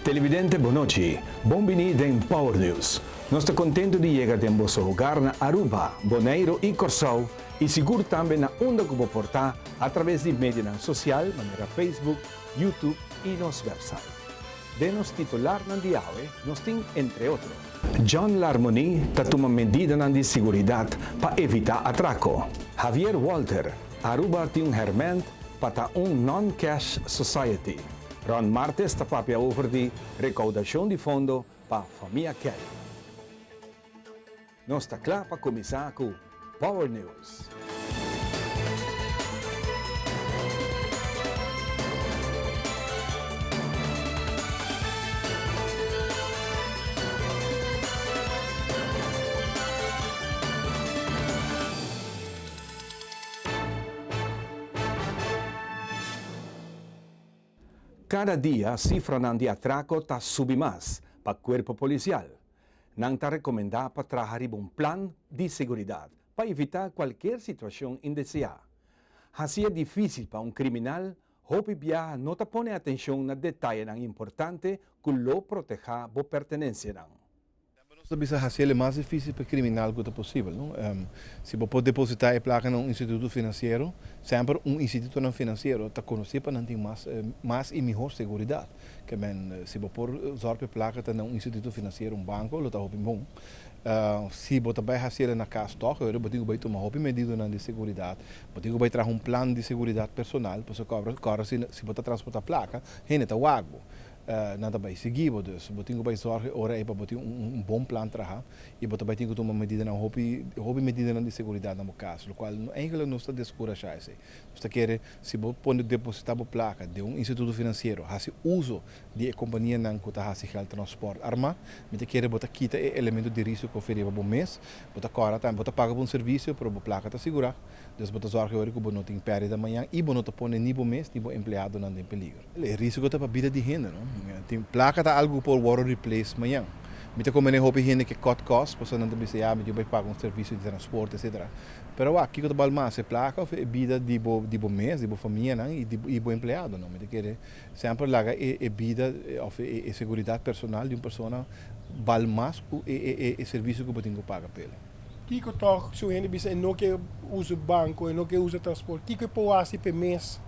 Televidente Bonochi, bienvenido en Power News. Nós estamos contentos de chegar em vosso lugar na Aruba, Bonaire e Corsou e seguro também na onda que vou portar através de mídia social, maneira Facebook, YouTube e nosso website. De nos titular na diawe, nós temos entre outros. John Larmoni está tomando medidas de segurança para evitar atraco. Javier Walter, Aruba tem herment para non-cash society. Ron Martes está papia over de recaudação de fundo para a família Kelly. Nós está claro para começar com Power News. Cada dia, a cifra de atraco está subindo mais para o corpo policial. Não está recomendado para trabalhar um plano de segurança para evitar qualquer situação indesejada. Assim é difícil para um criminal, hopiar não põe atenção na detalhe importante que lo proteja a pertenência. Dat is het mais difícil para o criminal que é possível. Se você pode depositar a placa num instituto financeiro, sempre instituto não financeiro está conhecido para ter mais e melhor segurança. Se você pode usar a placa num instituto financeiro, banco, está bom. Se você vai fazer na casa toque, você vai tomar medida de segurança, você vai trazer plano de segurança personal, para se você transportar a placa, ele está wago. Nada vai seguir, dus você vai zorgen ora para você bom plano trabalhar e você vai ter que tomar medida na medida de segurança no caso, o qual eigenlijk não está descurajado. Você quer se você pode depositar a placa de instituto financeiro, faz uso de companhia não que está fazendo transporte arma, você quer você quita elemento de risco que oferece para o mês, você cora também você paga serviço para a placa te segurar, dus você zorgen ora que você não tem perda da manhã e você não põe nem o mês nem o empregado não tem perigo. O risco é para a vida de gente, não? Tem placa tá algo por water replace amanhã. Mita como nem hopi gente que cut cost, pois não tem se me vai pagar serviço de transporte, etc. Pero aqui que o mais é placa é vida de bo mês, de bo família, não, e bo empregado, não. Mita quer sempre laga é vida of é segurança personal de uma pessoa bal mais e serviço que você tem que pagar pelo. Kiko toch so gente bisa não que usa banco e não que usa transporte. Kiko pode assim per mês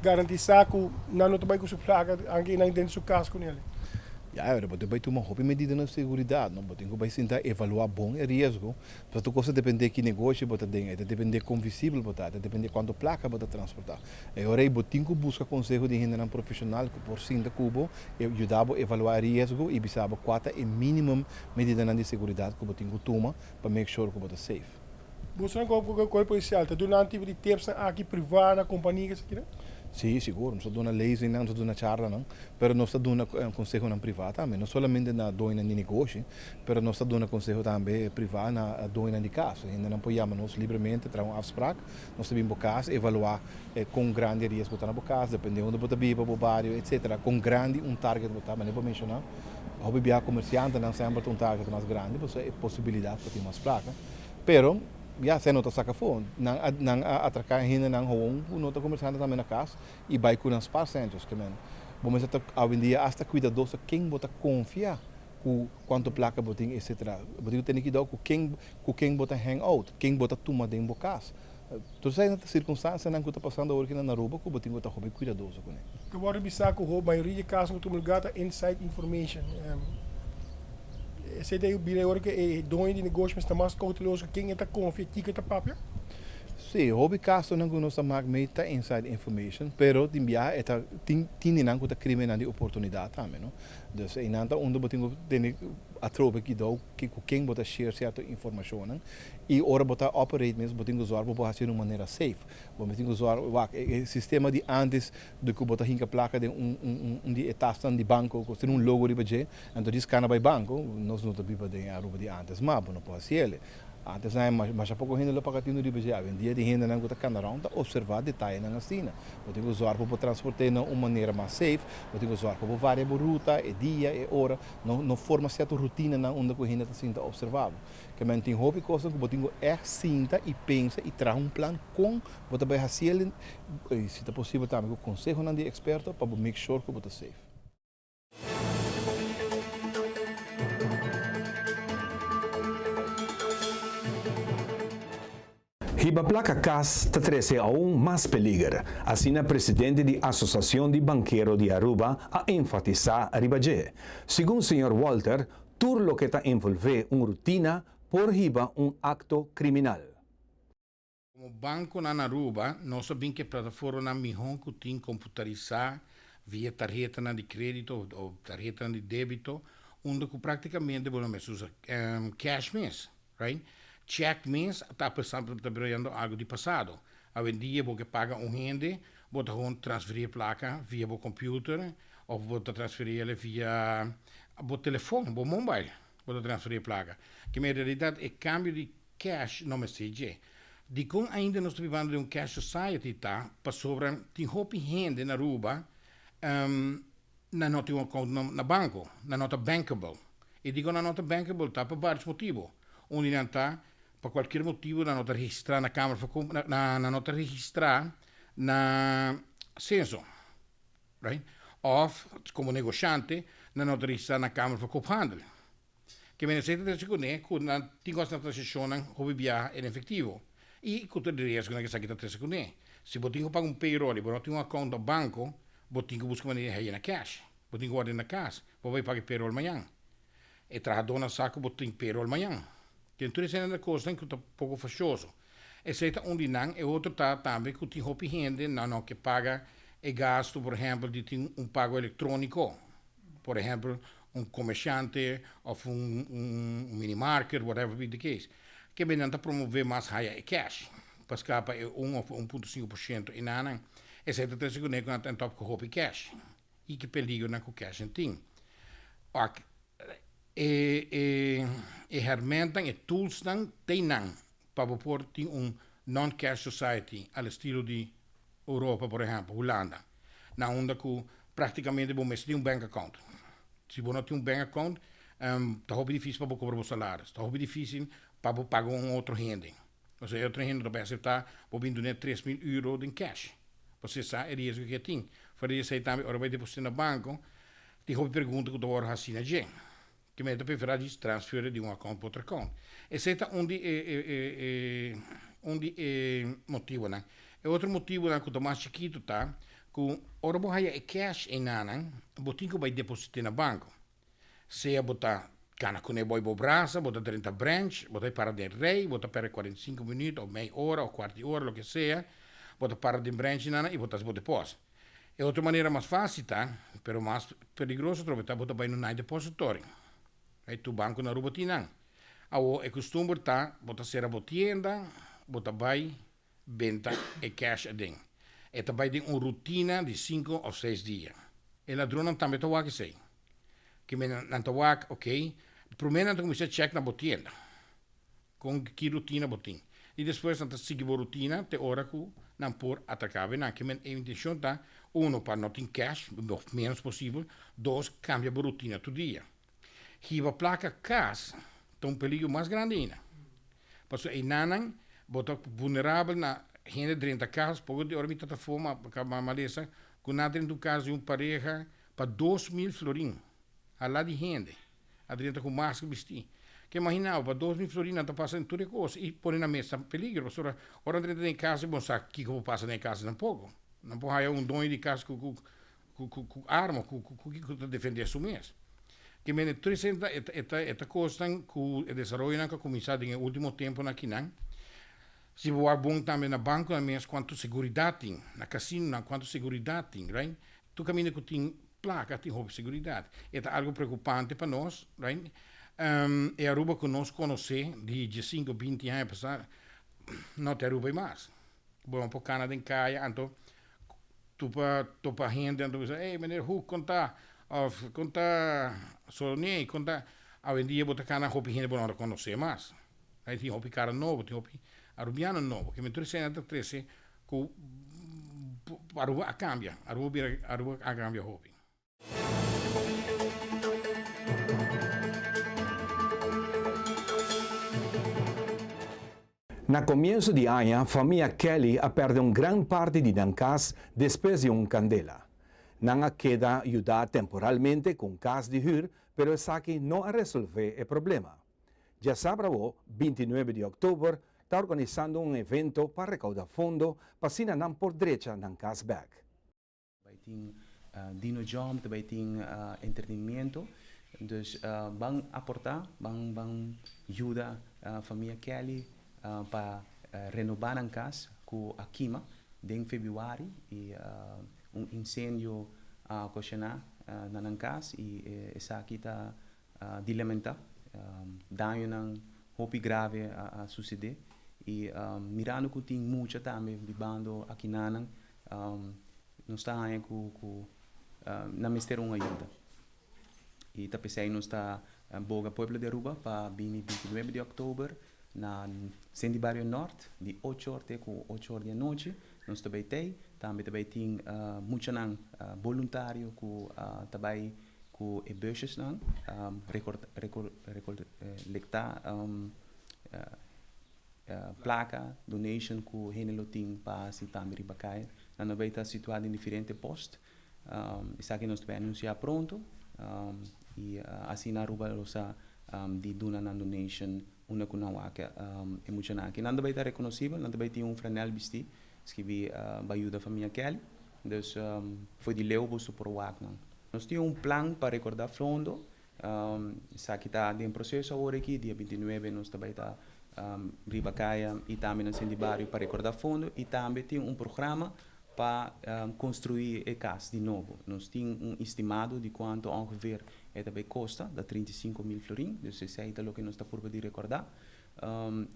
garantizar que não também com sua placa alguém não dentro do seu caso com ele. Você vai tomar medida de segurança, não? Você vai tentar evaluar bom o risco, porque tu coisa depende de que negócio você tem, depende de convisível você tem, depende de quanto placa você transportar. Agora você tem que buscar conselho de gente profissional que por cima da cubo ajudar a evaluar o risco e saber qual é a mínima medida de segurança que você tem que tomar para make sure que você é safe. Você não consegue com o policial, está dando um tipo de tips aqui privada, na companhia que você quer? Sim, seguro, não estou dando leis, não estou dando charla, não, mas não estou dando conselho na privada também, não somente na doina de negócio, mas não estou dando conselho também privado na doina de casa. Ainda não podemos livremente trazer uma afspraak, nós temos uma casa, evaluar com grande risco está na casa, dependendo de onde você vive, o bairro, etc. Com grande target você, mas não vou mencionar, o BBA comerciante não sempre tem target mais grande, porque é possibilidade para ter mais placa, pero se não está saca fome, não atracar ainda não houve, não está comerciante também na casa e vai com os parceiros que men, vamos estar hoje em dia hasta cuidadoso quem você confia com quanto placa você tem, etc. Você tem que dar com quem você hang out, quem você toma dentro da casa. Todas essas circunstâncias não está passando hoje na Aruba, que você tem que estar cuidadoso com ele. Que você bisa que a maioria dos casos que você tem inside information. Você tem que que dono de negócio está mais cauteloso quem está confia que está papel? Sim, hobby caso não nos magmeta inside information, pero timbia eta tin não que criminal de oportunidade também, não? Dus em nada onde você tem a tropa que dá que quem você share certa informação, e ora você operate mesmo, você tem que usar para fazer de uma maneira safe. Você tem que usar o sistema de antes do que você hinca placa de de taxa de banco, com logo de budget, então diz cana by banco, nós não temos de Aruba de antes, mas não pode ser ele. Antes mas há pouco gente lá para no riba já, em dia de gente não está canarão, tá observar detalhes na cena. Eu tenho que usar para transportar de uma maneira mais safe, eu tenho que usar para variar ruta, dia, hora, não forma certa rotina na onde a gente está sendo observado. Que man tem hobby coisa que eu tenho sinta e pensa e traz plano com, você vai fazer, se é possível também com conselho de experto para make sure que você safe. Riba placa CAS te trece aún más peligro. Assim, a presidente da Associação de Banqueiro de Aruba a enfatizar a ribaje. Segundo o Sr. Walter, tudo lo que está envolve uma rotina por riba acto criminal. Como banco na Aruba, nós sabemos que a plataforma melhor que tem computarizar via tarjeta de crédito ou tarjeta de débito, onde praticamente você usa cash mesmo, right? Check mês está trabalhando algo de passado. Hoje em dia, você paga rende, você transferir a placa via o computer, ou você transferir ela via o telefone, o mobile, você transferir a placa. Que na realidade é câmbio de cash, não me sei. De como ainda nós estamos vivendo de cash society, tá? Para sobre, tem roupa rende na Aruba, na nota um conta na banco, na nota bankable. E digo na nota bankable, tá? Por vários motivos. Onde não está, por qualquer motivo, na nota registrar na Câmara, na nota registrar na censo, right? Ou, como negociante, na nota registrar na Câmara para Coophandel. Que me necessita de que quando tem costa transazione, come via in effettivo. E tutto il resto che sa che ta secondo. Se você tem pagar payroll, você tem conta no banco, você tem que buscar maneira de na cash. Você tem que guardar na casa, você vai pagar payroll amanhã. E trabalhar na saco, você tem payroll amanhã. Que tudo isso é uma coisa que é pouco fachoso. E se está não, e outro está também que tem roupa gente, não que paga e gasto, por exemplo, de ter pago eletrônico. Por exemplo, comerciante ou minimarket, whatever be the case. Que bem não promover mais higher cash. Para escapar 1 ou 1,5% em ano. E se está seguro que não top com roupa cash. E que perigo não com cash em tem. E ferramentas e tools não tem não para pôr non-cash society ao estilo de Europa, por exemplo, Holanda. Na onde que praticamente você tem bank account. Se você não tem bank account, está difícil para cobrar os salários. Está difícil para pagar outro rende. Ou seja, outro rende vai aceitar para vender 3.000 euros em cash. Você sabe o risco que tem. Para isso, também, agora vai depositar no banco, tem uma pergunta que eu vou fazer na gente. Que me prefere de transferir de account para outro account. Esse é motivo, né? E outro motivo que é mais chiquito, tá? Que ora você cash em nana, você vai depositar no banco. Se você cana com o boi braça, você 30 branch, você para de rei, você para 45 minutos, ou meia hora, ou quarto de hora, o que seja, você para de branch nana e você deposita. É outra maneira mais fácil, tá? Pero mais perigoso, você vai no depositório. Aí tu banco na Aruba tinha. É costume tá, bota ser a tienda, bota vai, venda e cash adem. E também tem uma rotina de 5 ou 6 dias. E ladrão também tá que sei. Que me não tá ok. Primeiro não começa a check na tienda. Com que rotina botin. E depois não seguir a rotina, te hora que não por atacar, não que a intenção tá, para não ter cash, o menos possível, 2, cambia a rotina todo dia. Hiba placa CAS, tem perigo mais grande ainda. Porque em Nanan, você vulnerável na gente dentro da casa, pode de orbitar da forma, a maleza, que na dentro do caso de uma pareja para 2.000 florins, a lá de gente, a dentro com máscara vestir. Que imaginava, para 2.000 florins, está passando tudo de coisa, e põe na mesa peligro. Ora dentro da casa, bom, sabe o que eu passo na casa, não pouco. Não pode haver dono de casa com arma, que defender a sua mesa. Que me representa esta coisa que o desenvolvimento que começou no último tempo na Quinan. Se você é bom também na banco, na mesma quanto segurança tem, na casino, na quanto segurança tem, right? Tu caminha que tem placa, tem roupa de segurança. É algo preocupante para nós, right? É a Aruba que nós conhecemos de 5, 20 anos passado, não tem Aruba mais. Vamos para o Canadá em Caia, então, tu para gente, então, ei, menino, conta. Of conta sonia conta hoje em dia botar cana roupa higiene não conhecer mais, Aí tem hopi cara novo, tem hopi arubiano novo, que me trouxe na 13 com Aruba a cambia, Aruba a cambia hopi. Na comienzo de año, familia Kelly ha perdido gran parte de Nancas después de candela. Nanga queda ayudar temporalmente con cas de hur, pero esa que no ha resolver el problema. Ya sábado, 29 de octubre, está organizando un evento para recaudar fondos para sinan por derecha Nancas back. Tem dino jump, também tem entretenimento. Dus vão aportar, vão ajudar a família Kelly para renovar a casa com a queima em fevereiro e incêndio a cochenar na casa e essa aqui está dilementa dano não hopi grave a suceder e mirando que tem muito também vivendo aqui não está aí com na mistério uma ajuda e tá pensei não está boga Pueblo de Aruba para 29 de outubro na Centro Barrio Norte de 8 horas até 8 horas da noite nós também tem muito não voluntário que também com e bushes não recoltar placa donation que henelo tem para se também ribacair na vai estar situado em diferentes postos isso aqui nós também anunciar pronto e assim na Aruba rosa de dona na donation una kuna waka emocional que nada vai estar reconhecível nada vai ter franel bisti que vai ajudar a família Kelly dus foi de leu bosto por wak não nós temos plano para recordar fundo isso aqui está em processo agora aqui dia 29 nós também está ribacaia e também no centro Barrio para recordar fundo e também tem programa para construir a casa de novo. Nós temos estimado de quanto ongeveer também custa, da 35.000 florins, dus isso é o que nós estamos por de recordar.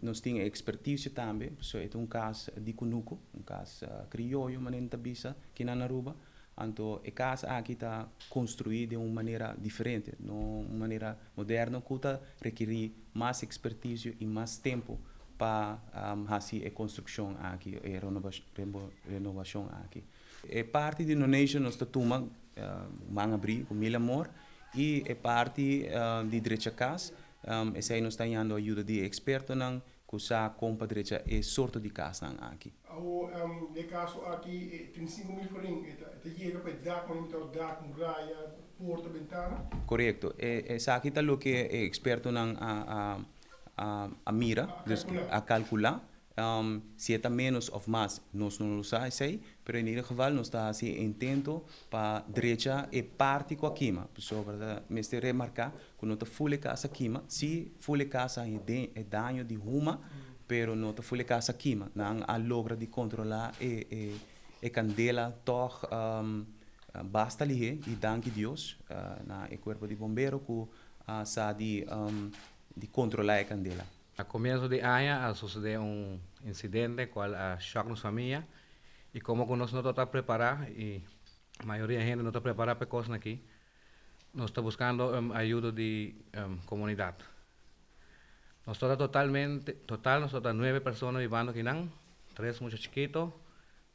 Nós temos expertise também, é caso de Kunuku, caso crioulo, maneira tabisa, que na Aruba. Então, a casa aqui está construída de uma maneira diferente, de uma maneira moderna, que requer mais expertise e mais tempo para fazer a construção aqui, a renovação aqui. É parte de donation nós estamos abrir com mil amor e é parte de direita casa, essa aí nós está dando ajuda de experto não que sa compra direita é sorte de casa aqui. No caso aqui 35.000 florins, chega para dar com raia, porta, ventana. Correto, essa aqui está o que é experto não a mira, dus a calcular. Se está menos ou mais, nós não sabemos, mas em ieder geval nós estamos assim intento para direita e parte com a queima. Pessoal, para me remarcar que não está full casa queima, se full casa é dano de ruma, pero não está full casa queima, não a logra de controlar e candela toch basta ali e danke Deus na o corpo de bombeiro que sabe de controlar a candela. A comienzo de año sucedió incidente cual choque en familia y como que nós não está preparado y a maioria da gente não está preparada para coisas aqui, nós está buscando ajuda de comunidade. Nós está nós está 9 pessoas vivendo aqui não, 3 muito chiquitos,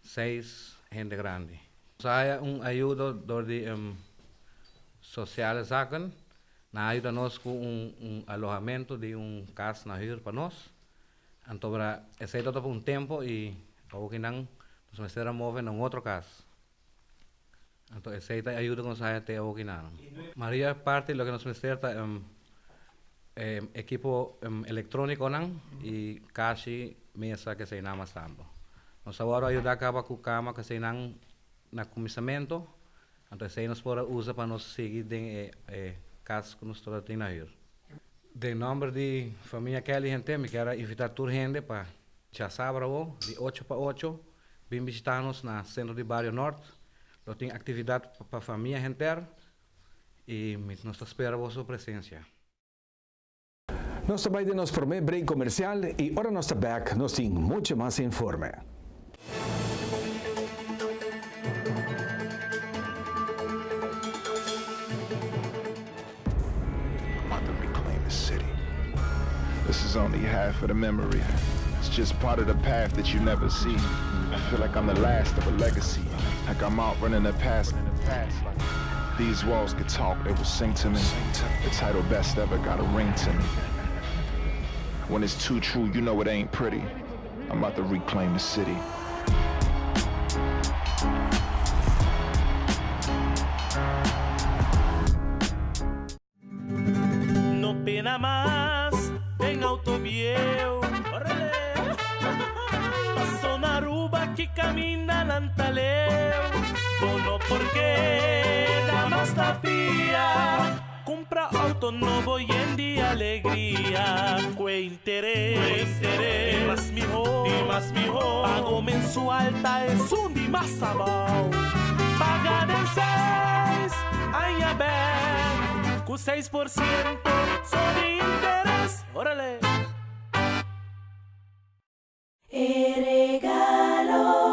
6 gente grande. Nós há ajuda de social zaken. Na ajuda nós com alojamento de casa na rua para nós. Então, esse é todo tempo e ao que não nós vamos mover em outra casa. Então, esse é ajuda que nós até ao que não. Maria parte do que nós vamos ter equipo eletrônico não e caixa mesa que se nama sambo. Nós agora ajuda acaba com cama que se não na começamento. Então, esse nós pode usar para nós seguir caso que nós estamos tendo aí. De nome de família Kelly, gente, me quero invitar toda a gente para já sábado, de 8 para 8, vir visitar-nos na Centro de Barrio Norte. Nós temos atividade para a família inteira e nós esperamos a sua presença. Nós também temos primeiro break comercial e agora nós estamos back, nós temos muito mais informe. This is is only half of the memory. It's just part of the path that you never see. I feel like I'm the last of a legacy. Like I'm out running the past. These walls could talk, they will sing to me. The title best ever got a ring to me. When it's too true, you know it ain't pretty. I'm about to reclaim the city. No pena más en autobieo. ¡Órale! Paso na Aruba que camina nantaleo. Bono porque da más tapia. Compra auto novo y en día alegría. Que interés, y más mijo. Pago mensual ta es un di más sabao. Paga de 6, ay a ver. Con 6% sobre interés. Órale. Regalo.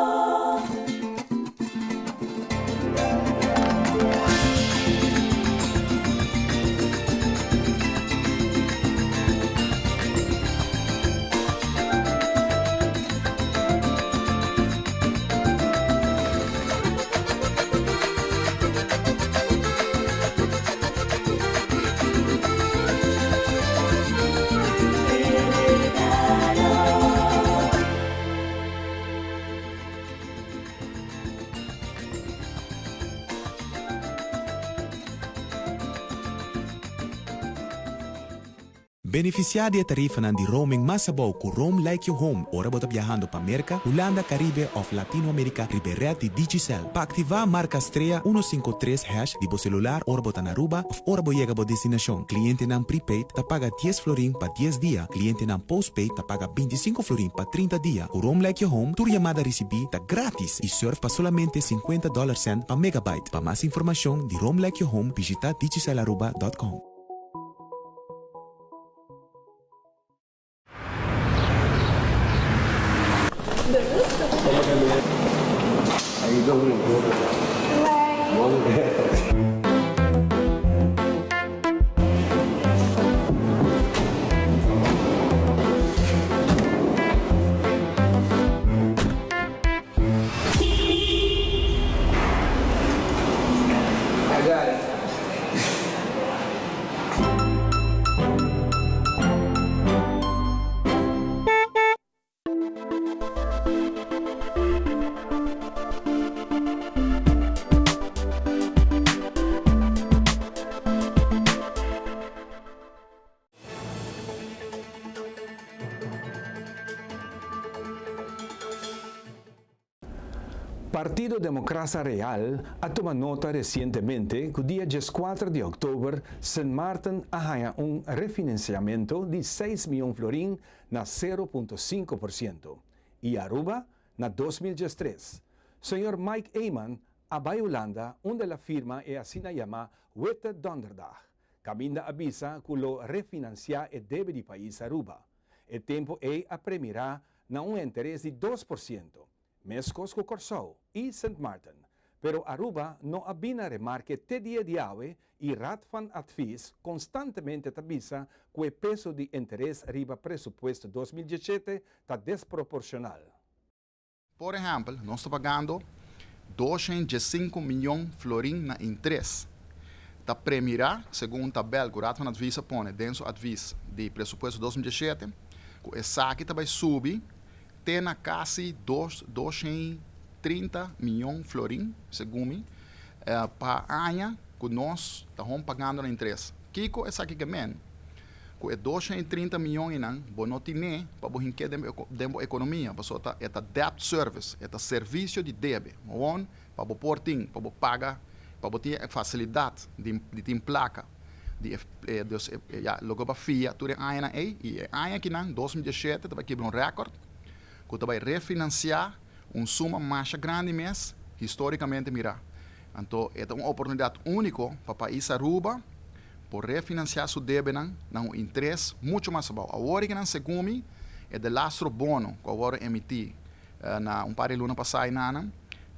Beneficiar de tarifa de roaming más sabaw com Roam Like Your Home ora bota viajando para América, Holanda, Caribe of Latinoamérica, Riberet de Digicel. Para activar marca estrella 153 hash de bo celular ora bota na Aruba of ora bo llega bo destinación. Cliente nan prepaid ta paga 10 florin para 10 días. Cliente nan postpaid ta paga 25 florin para 30 días. Com Roam Like Your Home, tu llamada recebi ta grátis e surf para solamente $50 para megabyte. Para mais informação de Roam Like Your Home, visita digicelaruba.com. Partido Democracia Real ha tomado nota recientemente que el día 14 de octubre St. Martin ha un refinanciamiento de 6 millones florín na 0.5% y Aruba na 2013. Señor Mike Eyman a Holanda, onde la firma é assim llama Witte Donderdag. Cabinda avisa que lo refinanciar el debe de país Aruba. El tempo é a premirar na un interés de 2%. Mescos com Corsou e St. Martin. Pero Aruba não abina remarque te dia de hoje e Ratfan Advis constantemente avisa que o peso de interesse riba presupuesto 2017 está desproporcional. Por exemplo, nós estamos pagando 205 milhões de florim na interesse. Está premirar, segundo a tabela que o Ratfan Advis põe dentro do advis de presupuesto 2017, que essa aqui também subir tem quase 230 milhões de florim, segundo para ano que nós estamos pagando na interesse. Kiko é aqui que men, que 230 milhões não, não tem para brincar dentro da economia, para é debt service, é serviço de débito, para porting, para pagar, para ter facilidade de ter placa, de logo para FIA, tudo ano aí, e ano que não, 2017, vai quebrar recorde. Que vai refinanciar suma mais grande mês, historicamente mirar. Então, é uma oportunidade única para o país Aruba por refinanciar sua dívida na interesse muito mais baixo. Agora que não se come é de lastro bono que agora emiti na par de luna passada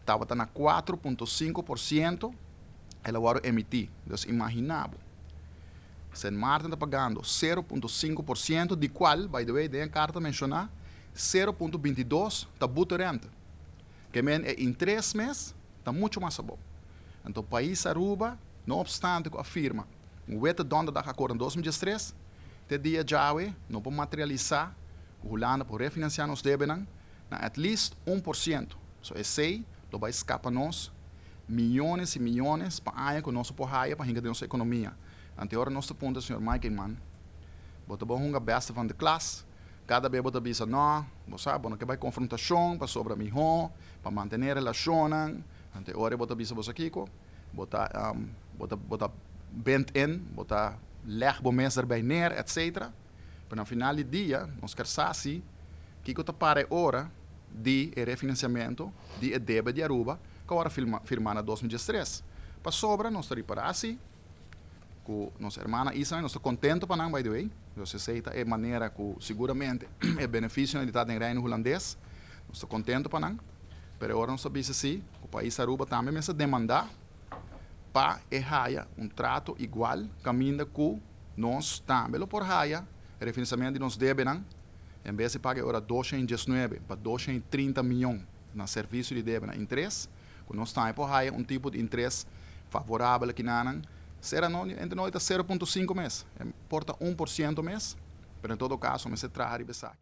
estava na 4.5%, ela agora emiti. Então, imaginável. San Martin está pagando 0,5%, de qual, by the way, tem a carta mencionar, 0,22% está buta renta. Que em 3 meses está muito mais bom. Então, o país Aruba, não obstante que afirma, o wet donde da acordo em 2013, te dia já não pode materializar, o Holanda por refinanciar nos débitos, na at least 1%. So, esse não vai escapar nós milhões e milhões para ano que nós podemos para a nossa economia. Anterior nosso ponto, senhor Michael Mann, bota bom a besta van de classe, cada vez bota bisa não, você sabe, não que vai confrontação para sobre mim, para manter relação, anterior bota bisa você aqui, bota bent in, bota leg bom mês erbij neer, etc. Para no final do dia, nós queremos assim, que está para hora de refinanciamento de débito de Aruba, que agora firmada em 2013. Para sobra, nós estamos para assim, com nossa irmã Isa, nós estamos contentos para não, by the way. Você sei que é maneira que seguramente é benefício na idade em reino holandês. Nós estamos contentos para não. Mas agora nós sabemos assim, que o país Aruba também se demandar para errar trato igual, caminho com nós também por raia, refinanciamento de nos débitos, em vez de pagar agora 219 para 230 milhões no serviço de débito em 3, que nós também por raia tipo de interesse favorável que não será entre nós 0,5 mês, importa 1% mês, mas em todo caso, mas se traz a besaque.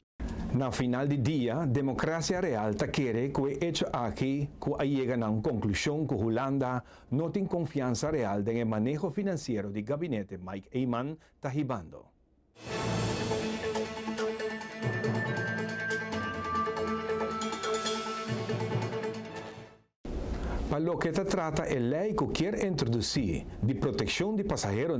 Na final do dia, a democracia real está querendo que o hecho aqui que chega a uma conclusão que a Holanda não tem confiança real no manejo financeiro do gabinete Mike Eyman está ribando. Para lo que se trata a lei que quer introduzir de proteção de passageiros,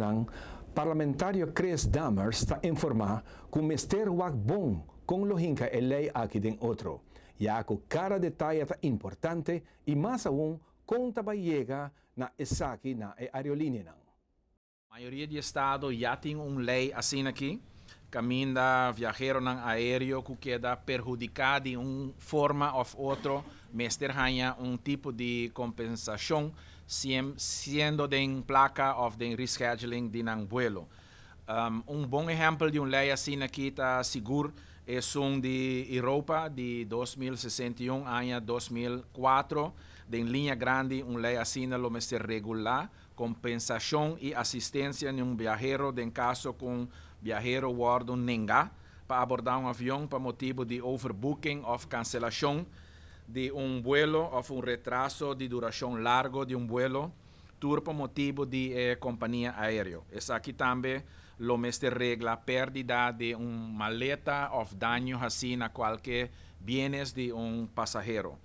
parlamentário Chris Dammers está informar que o Mr. Wak bom com lo hinca a lei aqui dentro, já que cada detalhe é importante e mais aún conta vai chegar na esaqui na aerolínea. A maioria de estado já tem lei assim aqui, caminha viajero ng aéreo que queda perjudicado de forma ou outra, mestre ganha tipo de compensação, sendo de placa ou de rescheduling de nang vuelo. Bom exemplo de lei assim aqui está seguro é de Europa de 2061 a 2004, de linha grande lei assim lo mestre regular, compensação e assistência de viajero em caso com viajero guarda nenga para abordar avião para motivo de overbooking ou cancelação de vuelo ou retraso de duração largo de vuelo, por motivo de companhia aérea. Essa aqui também lo mestre regla pérdida de maleta ou daño assim a qualquer bienes de passageiro.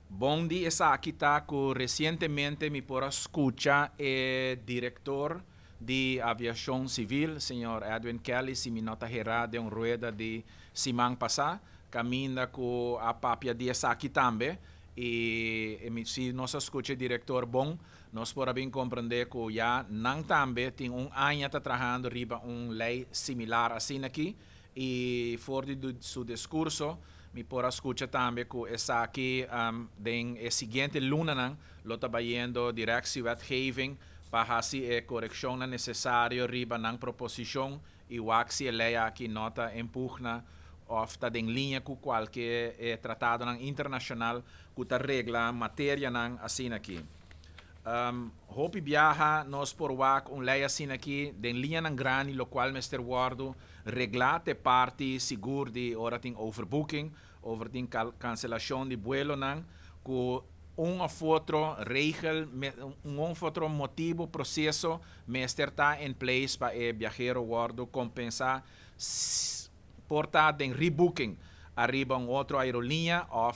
Bom dia, essa aqui está que recentemente me por escutar diretor de aviação civil, senhor Edwin Kelly, se me nota geral de rueda de semana passada, caminha com a papia de essa aqui também, e se nós escuta diretor bom, nós podemos compreender que já não também tem ano está trabalhando riba lei similar assim aqui, e fora de seu discurso, me por escuta também que essa aqui, den seguinte luna, lo está bayendo direção wetgeving, para fazer a correção necessária riba na proposição e o que a lei aqui nota empurra ou está em linha com qualquer tratado internacional que está regla matéria assim aqui. Hope viaja nós por lei assim aqui em linha grande, lo qual Mr. Wardo reglate parte seguro de hora tem overbooking, over tem cancelação de vuelo que outro regel, outro motivo, processo, mestre está em place para o viajero guardo compensar portar em rebooking arriba outra aerolínea ou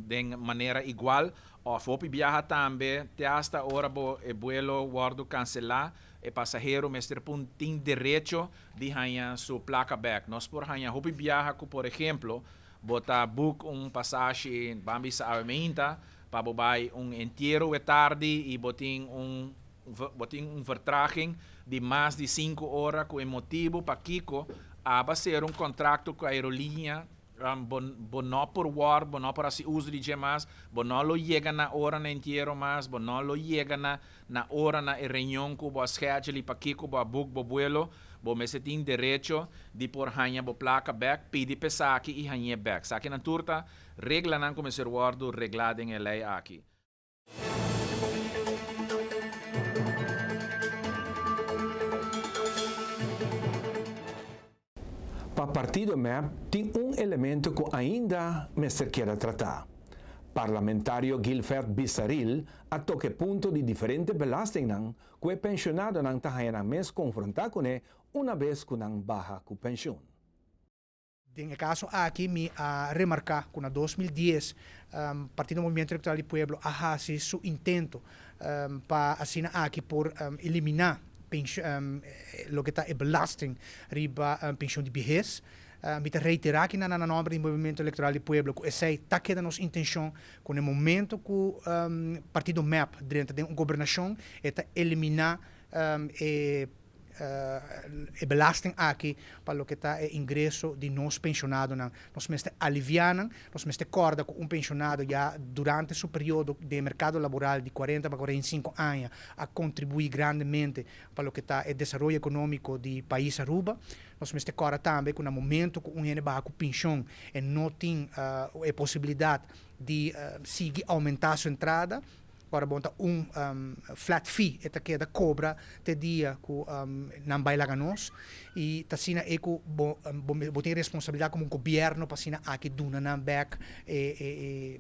de maneira igual ou hopi viaja também até esta hora o vuelo guardo cancelar e passageiro mestre tem direito de ganhar sua placa back. Nós por ganhar hopi viaja que por exemplo bota book passagem bambi sa Armenta para bobai inteiro tarde e botin vertraging de mais de 5 horas com o motivo para Kiko a ser contrato com a aerolínea no por war, no para si uso de mais, no lo llega na hora na inteiro mais, no lo llega na hora na reunião com o schedule para que com o book bo buelo, bo me se tem direito de por hanha bo placa back, pedi pe saki e hanha back. Saki na turta, regla nan como ser wardo reglado em lei aqui. Para partido MEP, tem elemento que ainda me se quer tratar. Parlamentário Gilfert Bissaril a toque ponto de diferente belasting que o pensionado não está mes confrontar com ele uma vez que não baja com pensão. En caso aqui, me remarcar que na 2010, Partido Movimento Electoral do Pueblo hace su intento para assinar aqui por eliminar lo que está belasting riba pensão de vejez. Me reiterar que na nome do Movimento Electoral do Pueblo que essa está queda nossa intenção com o momento que o Partido MEP dentro da governação está eliminar belasting aqui para o que está o ingresso de nós pensionados. Nós mesmo aliviaram, nós mesmo corda com pensionado já durante o período de mercado laboral de 40 para 45 anos a contribuir grandemente para o que está o desenvolvimento econômico do país Aruba. Nós mesmo corda também que no momento que um gente com pensão e não tem a possibilidade de seguir aumentar a sua entrada, para montar flat fee eta queda cobra te dia que não vai lá nós e tá sina eco tem responsabilidade como governo para sina aqui duna na back e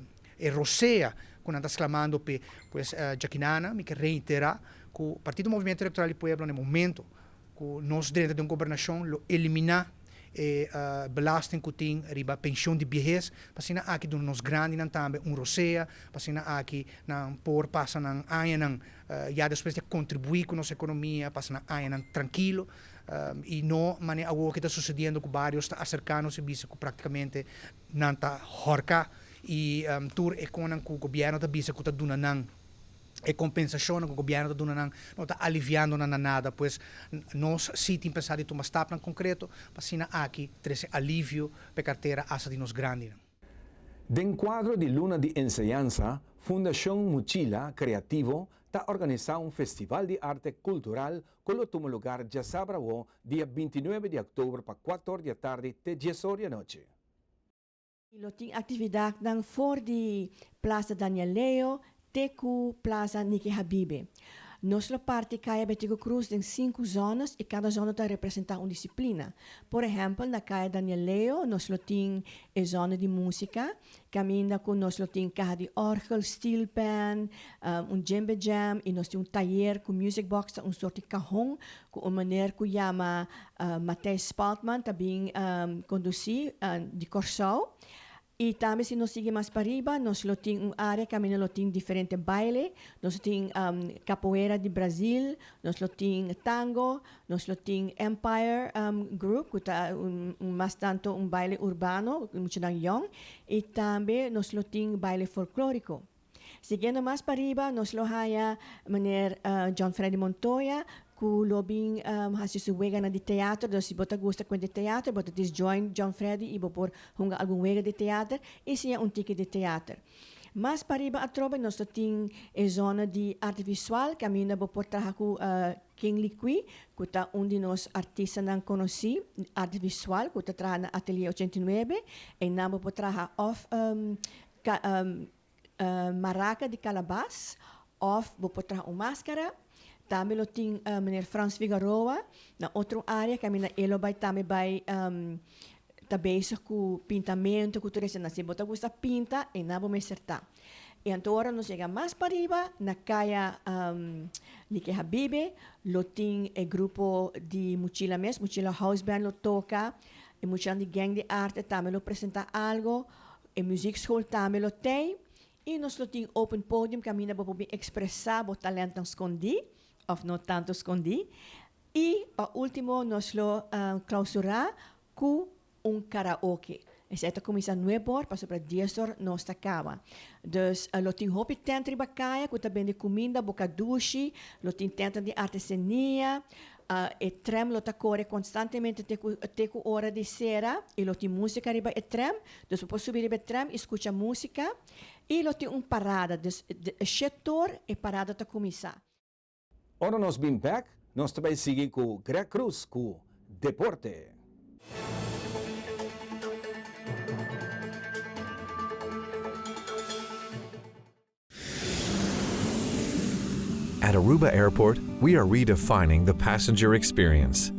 rosea quando está clamando pe pues Jaquinana me que reiterar que o Partido Movimento Electoral do Pueblo no momento que nós dentro de uma governação lo eliminar belasting que tem riba pensão de vejez pasina aqui do nos grande não também rosea pasina aqui não por passa não aí não já depois de contribuir com nossa economia passa não aí não tranquilo e não mané algo que está sucedendo com vários está acercando se bisa que praticamente não está horca e tour é com o governo está bisa que está dando não e compensação que o governo está dando não está aliviando nada, pois nós sim temos pensado em tomar step concreto para aqui ter esse alívio para carteira asa de nós grande. Dentro quadro de Luna de Enseñanza, Fundação Mochila Creativo está organizando festival de arte cultural que toma lugar já sábado, dia 29 de outubro, para 4 da tarde até 10 horas da noite. Tem atividade fora de Plaza Daniel Leo, Teku Plaza Niki Habibe. Nossa parte Caia Betigo Cruz tem 5 zonas e cada zona está representar uma disciplina. Por exemplo, na Caia Daniel Leo, nós temos a zona de música, caminha com nós temos carro de orgel, steel band, djembe jam, e nós temos taller com music box, sorte de cajón, com uma maneira que chama Matthijs Spaltman, também conduzir de Corsau. E também, se nós seguimos mais para arriba, nós temos uma área que nós temos diferentes bailes. Nós temos capoeira de Brasil, nós temos tango, nós temos Empire Group, que é mais tanto baile urbano, muito young. E também nós temos baile folclórico. Seguindo mais para arriba, nós temos maneira John Freddy Montoya, que lobbying hasil wega na de teatro, então se bota gosta com de teatro, bota join John Freddy e por hunga algum wega de teatro, e se é ticket de teatro. Mas para riba a tropa nós temos a zona de arte visual, que a minha por trabalhar com King Liqui, que está de nós artistas não conheci, arte visual, que está trabalhando na Atelier 89, e não por trabalhar off maraca de calabás, off por trabalhar máscara. Também tem Meneer Frans Figueroa, na outra área, que ele vai também tá bezig com pintamento, com tudo isso. Se você gosta de pintar, e não vamos acertar. E então, agora nós chegamos mais para arriba, na caia Niki Habibe, tem o grupo de Mochila mesmo, Mochila House Band, toca, e Mochila de Gang de Arte também apresenta algo, e Music School também tem, e nós temos Open Podium, que a minha vai expressar o talento escondido, ou não tanto escondi. E, para último, nós clausurar com karaoke. Essa começa 9 horas, para sobre 10 horas, nós acaba. Dus, tem hopi tenta de bacaia, que também de comida, boca duche, tem tenta de artesania, e trem lo corre constantemente teku ora di sera e lo ti musica riba e trem, dus we posso subire be trem, escucha música e lo ti parada, dus setor e parada ta começar. Ora nós bem back, nós também seguimos com Greg Cruz, com Deporte. At Aruba Airport, we are redefining the passenger experience.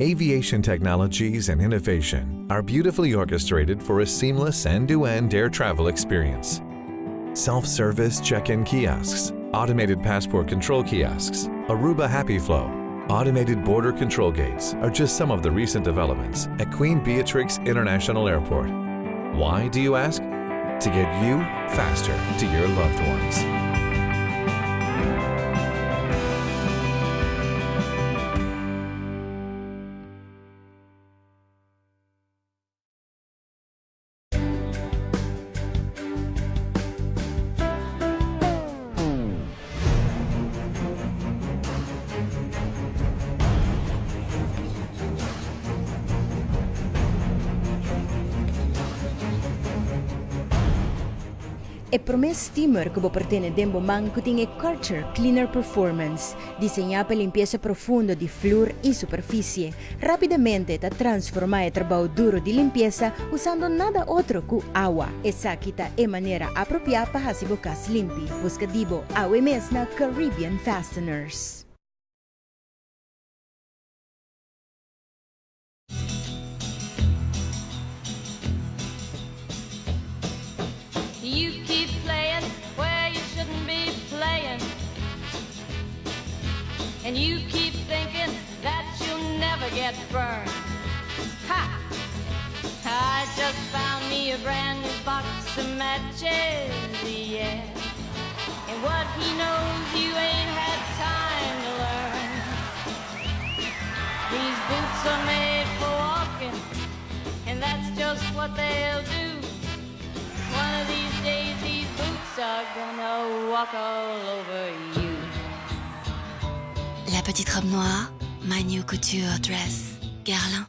Aviation technologies and innovation are beautifully orchestrated for a seamless end-to-end air travel experience. Self-service check-in kiosks, automated passport control kiosks, Aruba Happy Flow, automated border control gates are just some of the recent developments at Queen Beatrix International Airport. Why, do you ask? To get you faster to your loved ones. E promes steamer que pertene dembo manco tem Culture Cleaner Performance, diseñada para limpieza profunda de flúor e superfície. Rapidamente te transforma el trabajo duro de limpieza usando nada otro que agua. Esa quita é maneira apropriada para hacer bocas limpi. Busca dibo agua mesna Caribbean Fasteners. You keep playing where you shouldn't be playing, and you keep thinking that you'll never get burned. Ha! I just found me a brand new box of matches, yeah. And what he knows you ain't had time to learn. These boots are made for walking, and that's just what they'll do. One of these days, these boots are gonna walk all over you. La petite robe noire, my new couture dress, Guerlain.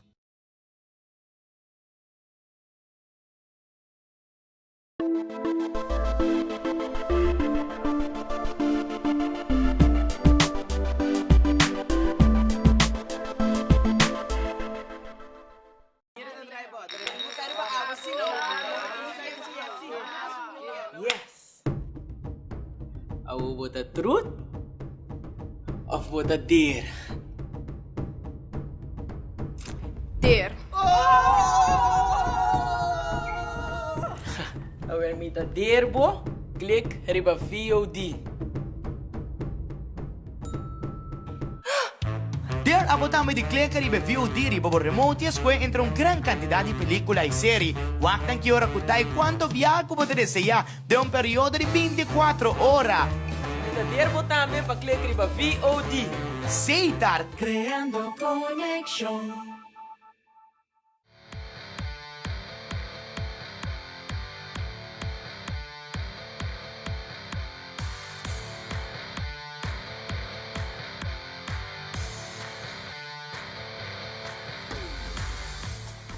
Yes. Au the truth of what a deer. Deer. Awel met a deer bo, klik riba VOD. Der abotamos de clicar e review diri para remote escolher entre gran cantidad de películas y series. Waktan que hora kutai quanto viaje pode desejar de período de 24 horas. Der também para clicar riba VOD. Seitar Creando connection.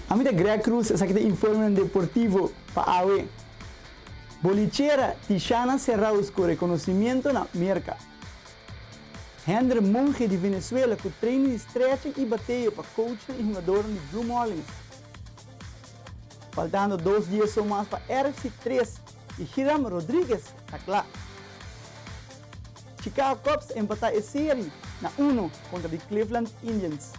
A mim é Greg Cruz, essa aqui é informe deportivo para a UE. Bolichera Tichana Serraus com reconhecimento na América. Hendrik Monge de Venezuela com treino de stretching e bateio para coach e jogador de Blue Marlins. Faltando 2 dias só mais para RC3 e Hiram Rodrigues está lá. Chicago Cubs empatar a série na 1 contra os Cleveland Indians.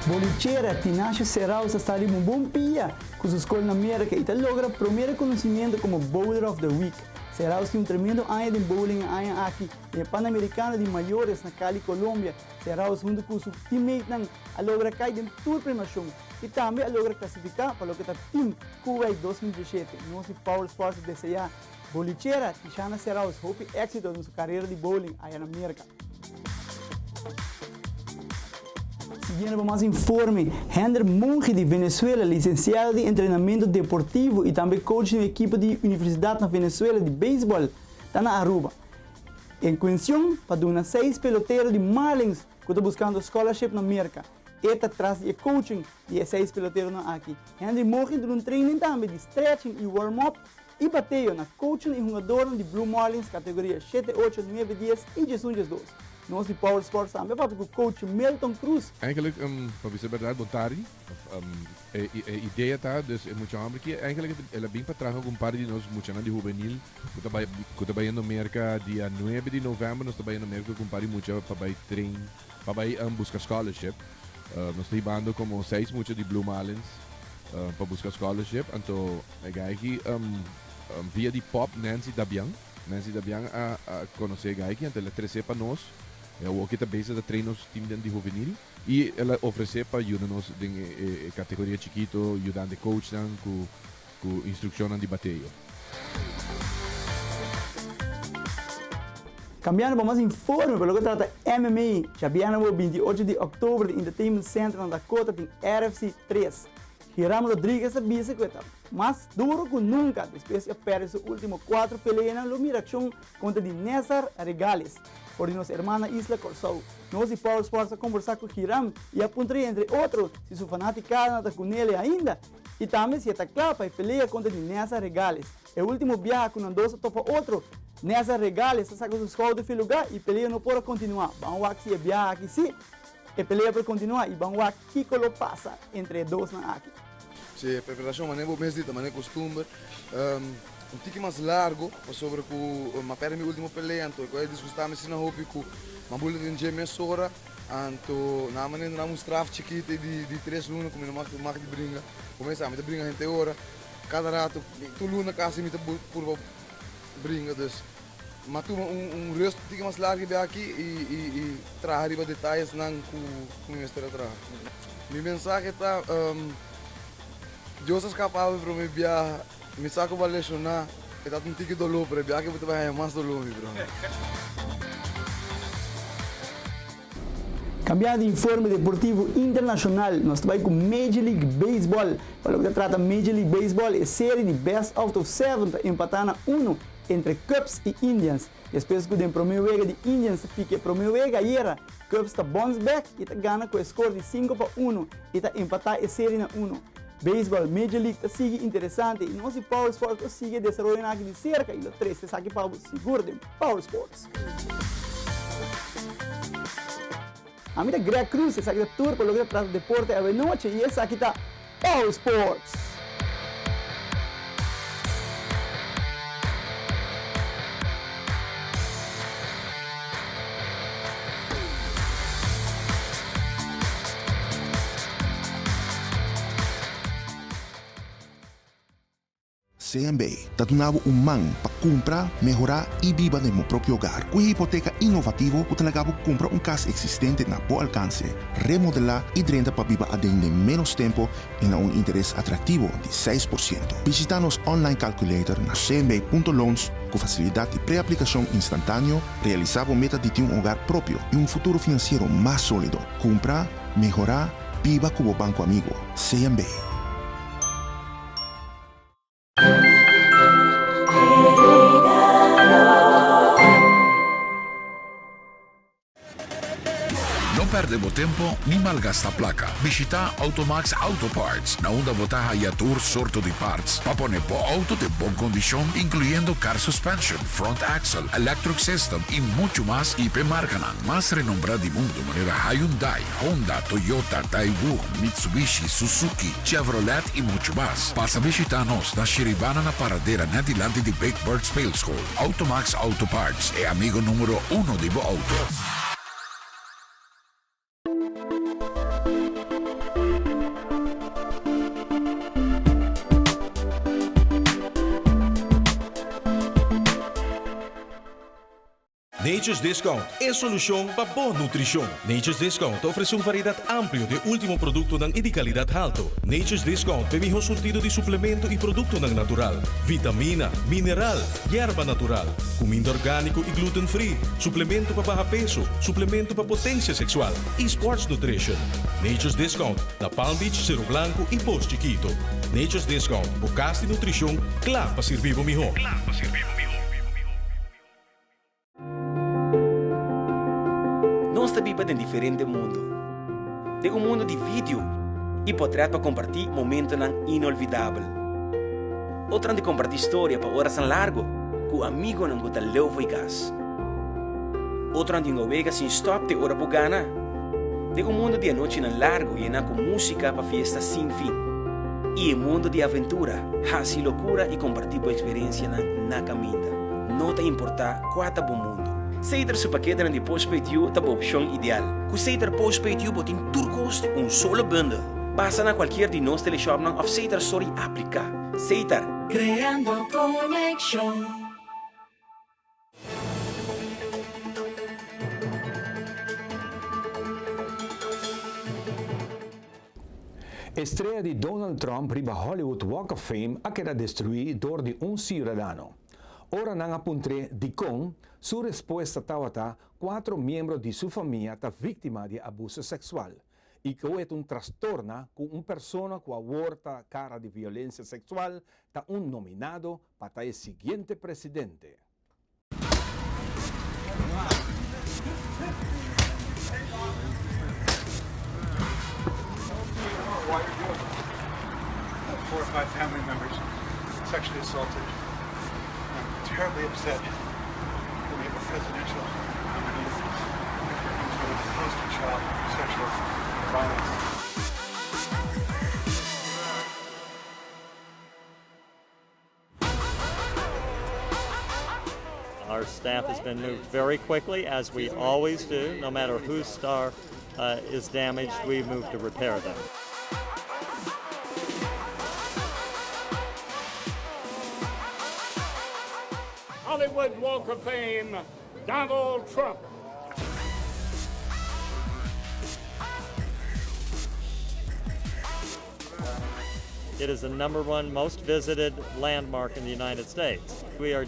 Bolichera Tinashe Serraus está ali um bom pia com sua escola na América e logra o primeiro conhecimento como Bowler of the Week. Serraus tem tremendo ano de bowling aqui e Pan-Americano de maiores na Cali, Colômbia. Serraus junto com seu teammate logra cair em toda premiação e também logra classificar para o que está Team Kuwait 2017. Nosso Power Sports deseja Bolichera Tichana Serraus hope éxito na sua carreira de bowling aí na América. Seguindo para mais informe, Hendrik Monge de Venezuela, licenciado de treinamento deportivo e também coach da equipe de universidade na Venezuela de beisebol, está na Aruba. Em Quinción, para dar 6 peloteiros de Marlins que estão buscando scholarship na América. Eta traz de coaching de 6 peloteiros aqui. Henry morre de training também de stretching e warm-up e bateio na coaching e jogador de Blue Marlins categoria 7, 8, 9, 10 e 11, 12. Nós de Power Sports também para o coach Milton Cruz. Eigenlijk, para dizer a verdade, Bontari, a ideia tá, dus é muito amplo que eigenlijk ela bem para trás com um par de nós muito de juvenil, que está indo na América dia 9 de novembro, nós está indo na América com um par de muito para vai trein, para vai buscar scholarship. Nós estamos indo como 6 muito de Blue Marlins para buscar scholarship, então é aqui via de pop Nancy Dabian a conhecer aqui, então ela trouxe para nós. O que está base de treinos time de juvenil e ela oferece para ajudar-nos em categoria chiquito, ajudando de coach com instrução de bateio. Cambiando para mais informe, pelo que trata MMA, já viemos 28 de outubro no Entertainment Center na Dakota, tem RFC 3. Hiram Rodrigues avisa que está mais duro que nunca, depois de perder seus últimos 4 peleas na lumiração contra Nésar Regales. Por nossa irmã Isla Corsou. Nós e Power Sports a conversar com Hiram e apontar, entre outros, se sua fanaticada está com ele ainda e também se está claro para pelear contra Nésar Regales. O último viaje com um doce topa outro, Nésar Regales saca os escolhos de lugar e peleia não pode continuar. Vamos ver se viaja aqui sim, e peleia para continuar e vamos ver que colo passa entre dois na aqui. Sim, a preparação é bom mês de também costume. Um tique mais largo, sobre que uma perda minha última peleia, então eu disgustava-me se não houve que uma bola de gêmea hora, então na maneira não mostrava chiquita de 3 lunas como não mais de brinca, começa a me brinca gente hora, cada rato tu luna quase me por brinca, dus mas tu resto tique mais largo bem aqui e traz arriba detalhes não com minha história atrás. Minha mensagem está Deus é capaz para me viajar. Me saco para lesionar, está um tique dolor, para viajar que você vai mais dolor, bro. Cambiando de informe deportivo internacional, nós estamos com Major League Baseball. Para o que trata Major League Baseball, é série de Best Out of 7 empatando 1 entre Cubs e Indians. Depois que o primeiro vega de Indians fica primeiro vega ayer, Cubs está bounce back e está ganha com o score de 5-1 e está empatar a série na 1. Baseball Major League sigue interessante e nós e Power Sports sigue desenvolvendo aqui de cerca e o 3 se sabe para o seguro de Power Sports. A minha Greg Cruz se sabe tour para o que deporte a noite e essa aqui está Power Sports. CMB está donando man para comprar, melhorar e viver no meu próprio hogar. Com a hipoteca inovativo, você pode comprar casa existente na boa alcance, remodelar e renta para viver em menos tempo e a interesse atrativo de 6%. Visita nosso online calculator na cmb.loans com facilidade de pré-aplicação instantânea, realizar a meta de ter hogar próprio e futuro financeiro mais sólido. Comprar, melhorar, viva como banco amigo. CMB. Perdemos tempo ni malgasta placa. Visita Automax Auto Parts, na onda botaja y tour sorto de parts. Pa poner po auto de buena condición, incluyendo car suspension, front axle, electric system y mucho más. IP Marcanan, más renombrada del mundo, manera Hyundai, Honda, Toyota, Daewoo, Mitsubishi, Suzuki, Chevrolet y mucho más. Pasa a visitarnos na Shiribana na paradera Nedilante de Big Bird Spale School. Automax Auto Parts, es amigo número 1 de bo auto. Nature's Discount é solução para boa nutrição. Nature's Discount oferece variedade ampla de último produto de qualidade alta. Nature's Discount tem melhor surtido de suplemento e produto natural, vitamina, mineral, erva natural, comida orgânico e gluten free, suplemento para baixo peso, suplemento para potência sexual e sports nutrition. Nature's Discount na Palm Beach, Cerro Blanco e Post Chiquito. Nature's Discount, bucas de nutrição, claro para servir o melhor. diferente mundo. De um mundo de vídeo e portrait para compartilhar momentos inolvidáveis. Outro de compartilhar história para horas largo com amigo não gota leu e gas. Outro de ovega sem stop de hora bugana. De um mundo de noite largo e com música para fiesta sem fim. E um mundo de aventura, hasil loucura e compartilhar a experiência na caminhada. Não te importa quanto bom mundo. Seiter su paquete de postpaid you tá a opção ideal. Com Seiter postpaid you botin turcos de solo bundle. Passa na qualquer de nós teleshop of Seiter Sorry aplica. Seiter. Creando conexión. Estreia de Donald Trump riba Hollywood Walk of Fame a queda destruída door de cidadano. Ora nang apuntre di con, su respuesta tawata, 4 miembros de su familia ta víctima de abuso sexual. Y que es un trastorno con una persona que aborta cara de violencia sexual ta un nominado para el siguiente presidente. Why you're doing it. 4 or 5 family members sexually assaulted. I'm terribly upset that we have a presidential nominee who's sort of the poster child for sexual violence. Our staff has been moved very quickly, as we always do. No matter whose star is damaged, we move to repair them. Hollywood Walk of Fame, Donald Trump. It is the #1 most visited landmark in the United States. We are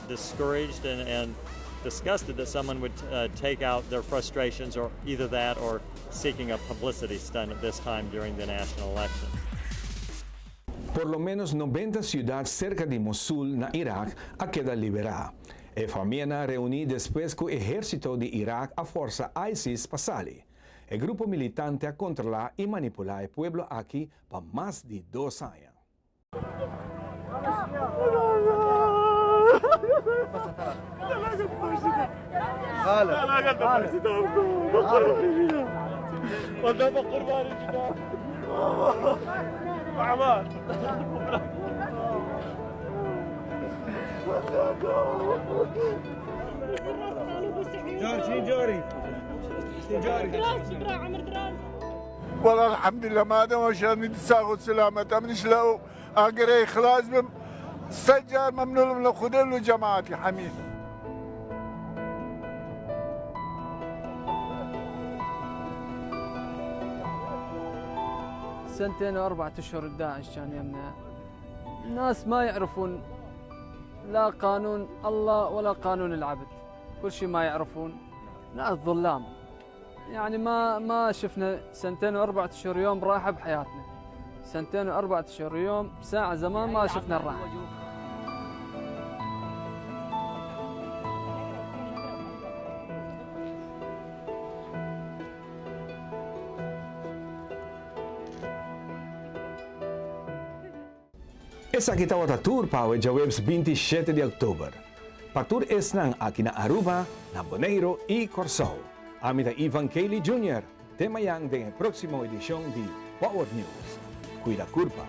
discouraged and disgusted that someone would take out their frustrations, or either that or seeking a publicity stunt at this time during the national election. Por lo menos 90 ciudades cerca de Mosul, na Irak, a queda liberada. E família reuni después con el ejército de Irak a força ISIS pasali. El grupo militante a controlar y manipular el pueblo aquí por más de 2 años. والله الحمد لله ما دام عشان نتساغل سلامة من شلو اقري خلاص سجل ممنوع من الخدم لجماعتي حميد. سنتين و4 أشهر داعش كان يمنا. الناس ما يعرفون لا قانون الله ولا قانون العبد، كل شيء ما يعرفون. ناس ظلام، يعني ما شفنا 2 و4 أشهر يوم راحة بحياتنا. 2 و4 أشهر يوم ساعة زمان ما شفنا الراحة. Esa kita wata tour pa Webs 27 de Oktober. Patur es nang aqui na Aruba, na Bonaire e Corsao. Amita Ivan Kelly Jr. Temayang de próxima edición de Power News. Cuida curpa.